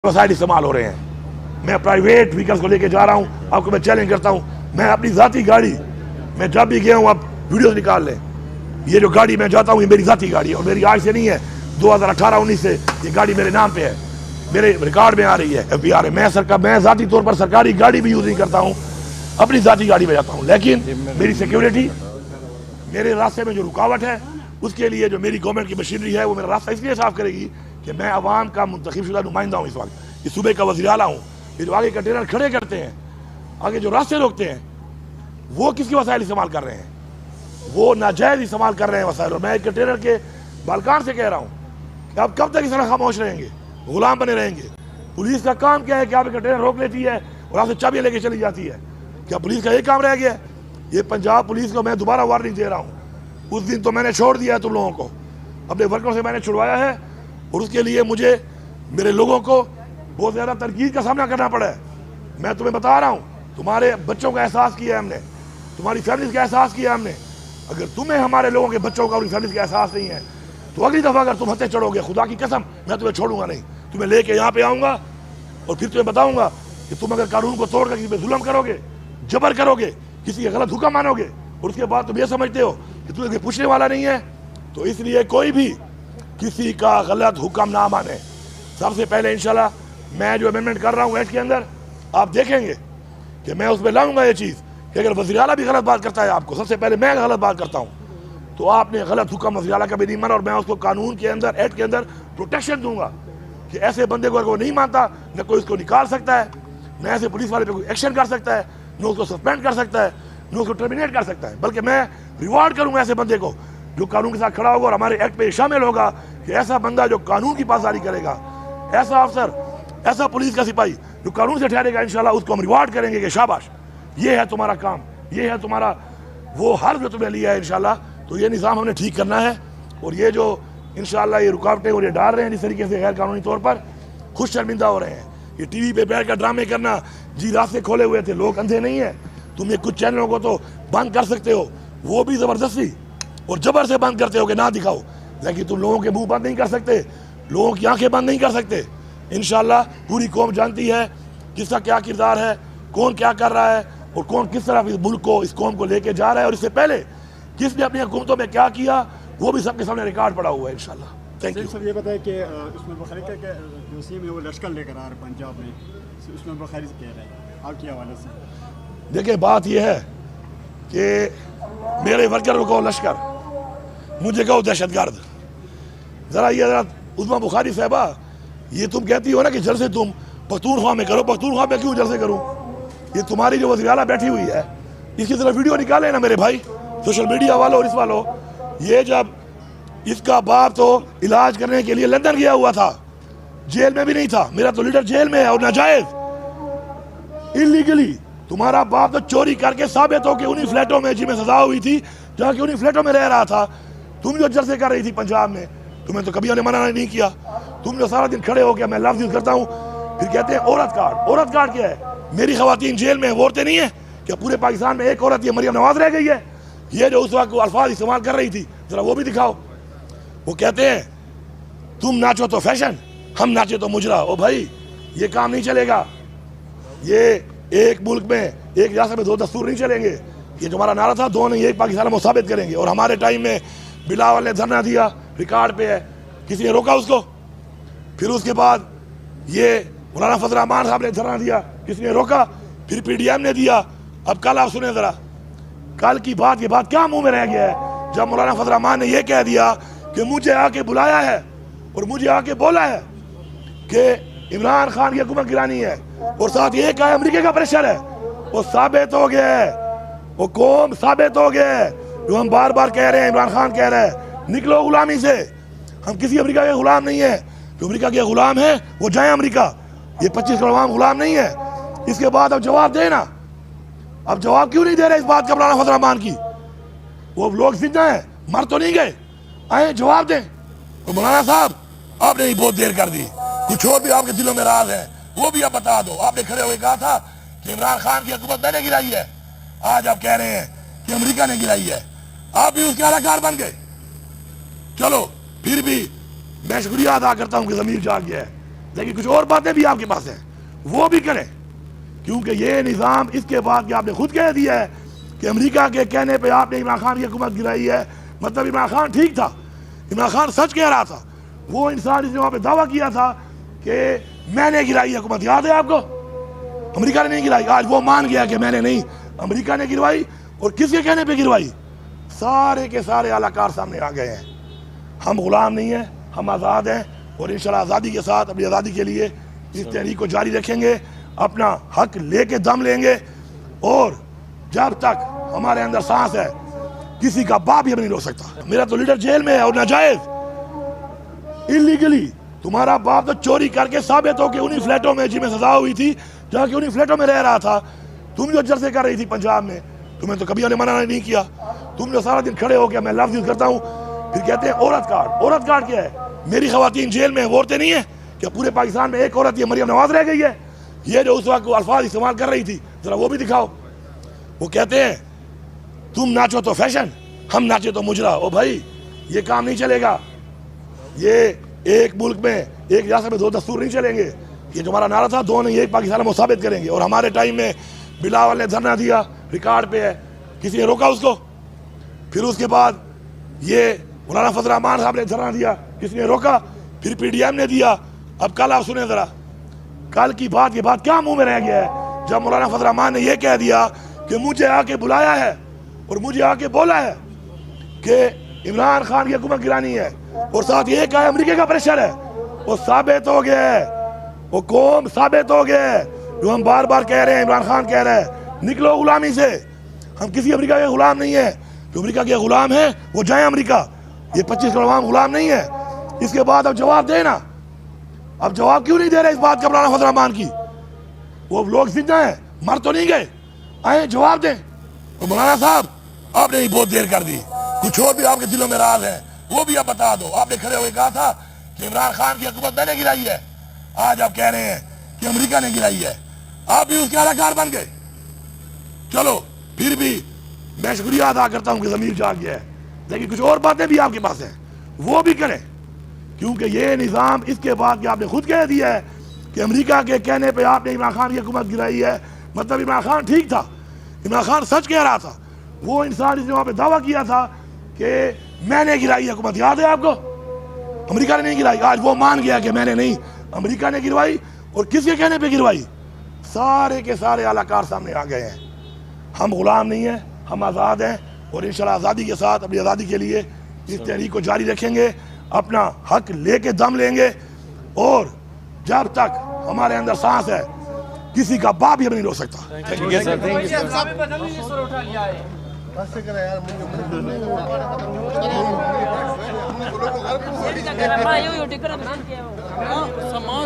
वसाइल इस्तेमाल हो रहे हैं। मैं प्राइवेट व्हीकल्स को लेके जा रहा हूँ, आपको मैं चैलेंज करता हूँ। मैं अपनी ज़ाती गाड़ी, मैं जब भी गया हूँ, आप वीडियोस निकाल लें। ये जो गाड़ी मैं जाता हूँ, ये मेरी ज़ाती गाड़ी है और मेरी आज से नहीं है, 2018-19 से ये गाड़ी मेरे नाम पे है, मेरे रिकॉर्ड में आ रही है, FBR है। मैं ज़ाती तौर पर सरकारी गाड़ी भी यूज़ नहीं करता हूँ, अपनी ज़ाती गाड़ी में जाता हूँ। लेकिन मेरी सिक्योरिटी, मेरे रास्ते में जो रुकावट है, उसके लिए जो मेरी गवर्नमेंट की मशीनरी है, वो मेरा रास्ता इसलिए साफ करेगी कि मैं अवाम का मुंतखब शुदा नुमाइंदा हूँ। इस वक्त इस सूबे का वज़ीर आला हूँ। ये जो आगे कंटेनर खड़े करते हैं, आगे जो रास्ते रोकते हैं, वो किसके वसाइल इस्तेमाल कर रहे हैं? वो नाजायज़ इस्तेमाल कर रहे हैं वसाइल। और मैं एक कंटेनर के बालकान से कह रहा हूँ कि आप कब तक इस तरह खामोश रहेंगे, गुलाम बने रहेंगे? पुलिस का काम क्या है कि आप कंटेनर रोक लेती है और आपसे चाबियाँ लेके चली जाती है? क्या पुलिस का ये काम रह गया? ये पंजाब पुलिस को मैं दोबारा वार्निंग दे रहा हूँ। उस दिन तो मैंने छोड़ दिया है तुम लोगों को, अपने वर्करों से मैंने छुड़वाया है और उसके लिए मुझे, मेरे लोगों को बहुत ज़्यादा तनकीद का सामना करना पड़ा है। मैं तुम्हें बता रहा हूँ, तुम्हारे बच्चों का एहसास किया है हमने, तुम्हारी फैमिली का एहसास किया हमने। अगर तुम्हें हमारे लोगों के बच्चों का और फैमिली का एहसास नहीं है, तो अगली दफ़ा अगर तुम हंसते चढ़ोगे, खुदा की कसम मैं तुम्हें छोड़ूंगा नहीं। तुम्हें लेके यहाँ पे आऊँगा और फिर तुम्हें बताऊँगा कि तुम अगर कानून को तोड़कर किसी पर जुल्म करोगे, जबर करोगे, किसी का गलत हुक्म मानोगे और उसके बाद तुम ये समझते हो कि तुम्हें पूछने वाला नहीं है, तो इसलिए कोई भी किसी का गलत हुक्म ना माने। सबसे पहले इंशाल्लाह मैं जो अमेंडमेंट कर रहा हूँ एक्ट के अंदर, आप देखेंगे कि मैं उसमें लाऊंगा ये चीज़ कि अगर वज़ीर आला भी गलत बात करता है, आपको सबसे पहले मैं गलत बात करता हूँ, तो आपने गलत हुक्म वज़ीर आला का भी नहीं माना और मैं उसको कानून के अंदर, एक्ट के अंदर प्रोटेक्शन दूंगा कि ऐसे बंदे को अगर वो नहीं मानता, न कोई उसको निकाल सकता है, न ऐसे पुलिस वाले पे कोई एक्शन कर सकता है, न उसको सस्पेंड कर सकता है, न उसको टर्मिनेट कर सकता है, बल्कि मैं रिवॉर्ड करूँगा ऐसे बंदे को जो कानून के साथ खड़ा होगा और हमारे एक्ट पे शामिल होगा कि ऐसा बंदा जो कानून की पासदारी करेगा, ऐसा अफसर, ऐसा पुलिस का सिपाही जो कानून से ठहरेगा, इंशाल्लाह उसको हम रिवार्ड करेंगे कि शाबाश, ये है तुम्हारा काम, ये है तुम्हारा वो हर्फ जो तुमने लिया है इंशाल्लाह। तो ये निज़ाम हमने ठीक करना है और ये जो इंशाल्लाह ये रुकावटें और ये डाल रहे हैं जिस तरीके से गैर कानूनी तौर पर, खुद शर्मिंदा हो रहे हैं। ये TV पे बैठ कर ड्रामे करना, जी रास्ते खोले हुए थे, लोग अंधे नहीं है, तुम ये कुछ चैनलों को तो बंद कर सकते हो, वो भी ज़बरदस्ती और जबर से बंद करते हो कि ना दिखाओ, लेकिन तुम लोगों के मुंह बंद नहीं कर सकते, लोगों की आंखें बंद नहीं कर सकते। इंशाल्लाह पूरी कौम जानती है किसका क्या किरदार है, कौन क्या कर रहा है और कौन किस तरह इस मुल्क को, इस कौम को लेके जा रहा है और इससे पहले किसने अपनी हुकूमतों में क्या किया, वो भी सबके सामने रिकॉर्ड पड़ा हुआ है इंशाल्लाह। Thank you sir. ये बताए कि उसमें बुखारी का जो सीएम है वो लश्कर लेकर आ रहे पंजाब में, उसमें बुखारी से कह रहे हैं, आपके हवाले से? देखिए, बात यह है कि मेरे वर्करों को लश्कर, मुझे कहो दहशतगर्द। ज़रा उस्मा बुखारी साहबा, ये तुम कहती हो ना कि जलसे तुम पख्तूनख्वा में करो, पख्तूनख्वा में क्यों जलसे करूं? ये तुम्हारी जो वज़ीर आला बैठी हुई है, इसकी तरफ वीडियो निकाले ना मेरे भाई, सोशल मीडिया वालों और इस वालों। ये जब इसका बाप तो इलाज करने के लिए लंदन गया हुआ था, जेल में भी नहीं था, मेरा तो लीडर जेल में है और नाजायज इलीगली। तुम्हारा बाप तो चोरी करके साबित हो के उन्हीं फ्लैटों में जिनमें सजा हुई थी, जहाँ के उन्हीं फ्लैटों में रह रहा था। तुम जो जलसे कर रही थी पंजाब में, तुम्हें तो कभी उन्हें मना नहीं किया। तुम जो सारा दिन खड़े हो गया, मैं लफ्ज़ यूज़ करता हूँ, फिर कहते हैं औरत कार्ड। औरत कार्ड क्या है? मेरी खवातीन जेल में वो औरतें नहीं है क्या? पूरे पाकिस्तान में एक औरत, ये मरियम नवाज रह गई है। ये जो उस वक्त अल्फाज इस्तेमाल कर रही थी, जरा वो भी दिखाओ। वो कहते हैं तुम नाचो तो फैशन, हम नाचे तो मुजरा। ओ भाई, ये काम नहीं चलेगा। ये एक मुल्क में, एक रियासत में दो दस्तूर नहीं चलेंगे। ये जो हमारा नारा था, दो नहीं एक पाकिस्तान में साबित करेंगे। और हमारे टाइम में बिलावल ने धरना दिया, रिकॉर्ड पे है, किसी ने रोका उसको? फिर उसके बाद ये मौलाना फजल रहमान साहब ने धरना दिया, किसी ने रोका? फिर PDM ने दिया। अब कल आप सुने जरा, कल की बात, ये बात क्या मुंह में रह गया है जब मौलाना फजल रहमान ने यह कह दिया कि मुझे आके बुलाया है और मुझे आके बोला है कि इमरान खान की हुकूमत गिरानी है और साथ ये कहा अमेरिका का प्रेशर है। वो साबित हो गया है, वो कौम साबित हो गया है जो हम बार बार कह रहे हैं। इमरान खान कह रहा है निकलो गुलामी से, हम किसी अमेरिका के गुलाम नहीं है। जो अमेरिका के गुलाम है वो जाए अमेरिका, ये 25 करोड़ आवाम गुलाम नहीं है। इसके बाद अब जवाब देना, अब जवाब क्यों नहीं दे रहे इस बात का मौलाना फजल रहमान की? वो लोग जिंदा हैं, मर तो नहीं गए, आए जवाब दें। तो मौलाना साहब, आपने ही बहुत देर कर दी, कुछ और भी आपके दिलों में राज है वो भी आप बता दो। आपने खड़े होकर कहा था कि इमरान खान की हुकूमत मैंने गिराई है, आज आप कह रहे हैं कि अमेरिका ने गिराई है। आप भी उसके अदाकार बन गए। चलो, फिर भी मैं शुक्रिया अदा करता हूं कि ज़मीर जाग गया है। लेकिन कुछ और बातें भी आपके पास हैं, वो भी करें, क्योंकि ये निज़ाम इसके बाद कि आपने खुद कह दिया है कि अमेरिका के कहने पे आपने इमरान खान की हुकूमत गिराई है। मतलब इमरान खान ठीक था, इमरान खान सच कह रहा था। वो इंसान जिसने वहाँ पे दावा किया था कि मैंने गिराई हुकूमत, याद है आपको? अमेरिका ने नहीं गिराई। आज वो मान गया कि मैंने नहीं, अमेरिका ने गिरवाई। और किसके कहने पे गिरवाई? सारे के सारे आलाकार सामने आ गए हैं। हम गुलाम नहीं हैं, हम आज़ाद हैं, और इंशाल्लाह आज़ादी के साथ अपनी आज़ादी के लिए इस तहरीक को जारी रखेंगे, अपना हक लेके दम लेंगे। और जब तक हमारे अंदर सांस है, किसी का बाप ही हमें नहीं रोक सकता। मेरा तो लीडर जेल में है और नाजायज इलीगली, तुम्हारा बाप तो चोरी करके साबित हो के उन्हीं फ्लैटों में जिनमें सजा हुई थी, जहाँ की उन्हीं फ्लैटों में रह रहा था। तुम जो जलसे कर रही थी पंजाब में, तुम्हें तो कभी उन्हें मना नहीं किया। तुम जो सारा दिन खड़े हो गया, मैं लफ्ज़ यूज करता हूँ, फिर कहते हैं औरत कार्ड। औरत कार्ड क्या है? मेरी खवातीन जेल में औरतें नहीं है क्या? पूरे पाकिस्तान में एक औरत ये मरियम नवाज रह गई है? ये जो उस वक्त अल्फाज इस्तेमाल कर रही थी, जरा वो भी दिखाओ। वो कहते हैं तुम नाचो तो फैशन, हम नाचे तो मुजरा। ओ भाई, ये काम नहीं चलेगा। ये एक मुल्क में, एक रियासत में दो दस्तूर नहीं चलेंगे। ये जो हमारा नारा था, दो नहीं एक पाकिस्तान में साबित करेंगे। और हमारे टाइम में बिलावल ने धरना दिया, रिकॉर्ड पे है, किसी ने रोका उसको? फिर उसके बाद ये मौलाना फजल रहमान साहब ने धरना दिया, किसी ने रोका? फिर PDM ने दिया। अब कल आप सुने जरा, कल की बात ये बात क्या मुंह में रह गया है, जब मौलाना फजल रहमान ने यह कह दिया कि मुझे आके बुलाया है और मुझे आके बोला है कि इमरान खान की हुकूमत गिरानी है, और साथ ये कहा अमेरिका का प्रेशर है। वो साबित हो गया है, वो कौम साबित हो गया है। जो हम बार बार कह रहे हैं, इमरान खान कह रहा है निकलो गुलामी से। हम किसी अमेरिका के गुलाम नहीं है। जो अमेरिका के गुलाम है वो जाए अमेरिका। ये 25 करोड़ आवाम गुलाम नहीं है। इसके बाद अब जवाब देना। अब जवाब क्यों नहीं दे रहे इस बात का मौलाना फजल रहमान की? वो लोग जिंदा है, मर तो नहीं गए, आए जवाब दें। तो मौलाना साहब, आपने ही बहुत देर कर दी। कुछ और भी आपके दिलों में राज है, वो भी आप बता दो। आपने खड़े होकर कहा था कि इमरान खान की हुकूमत मैंने गिराई है, आज आप कह रहे हैं कि अमेरिका ने गिराई है। आप भी उसके अलाकार बन गए। चलो, फिर भी मैं शुक्रिया अदा करता हूँ कि ज़मीर जाग गया है। लेकिन कुछ और बातें भी आपके पास हैं, वो भी करें, क्योंकि ये निज़ाम इसके बाद कि आपने खुद कह दिया है कि अमेरिका के कहने पे आपने इमरान खान की हुकूमत गिराई है। मतलब इमरान खान ठीक था, इमरान खान सच कह रहा था। वो इंसान जिसने वहाँ पे दावा किया था कि मैंने गिराई हुकूमत, याद है आपको? अमेरिका ने नहीं गिराई। आज वो मान गया कि मैंने नहीं, अमेरिका ने गिरवाई। और किसके कहने पे गिरवाई? सारे के सारे आलाकार सामने आ गए हैं। हम गुलाम नहीं हैं, हम आज़ाद हैं, और इंशाल्लाह आज़ादी के साथ अपनी आज़ादी के लिए इस तहरीक को जारी रखेंगे, अपना हक लेके दम लेंगे। और जब तक हमारे अंदर सांस है, किसी का बाप ही हमें नहीं रोक सकता। Sama,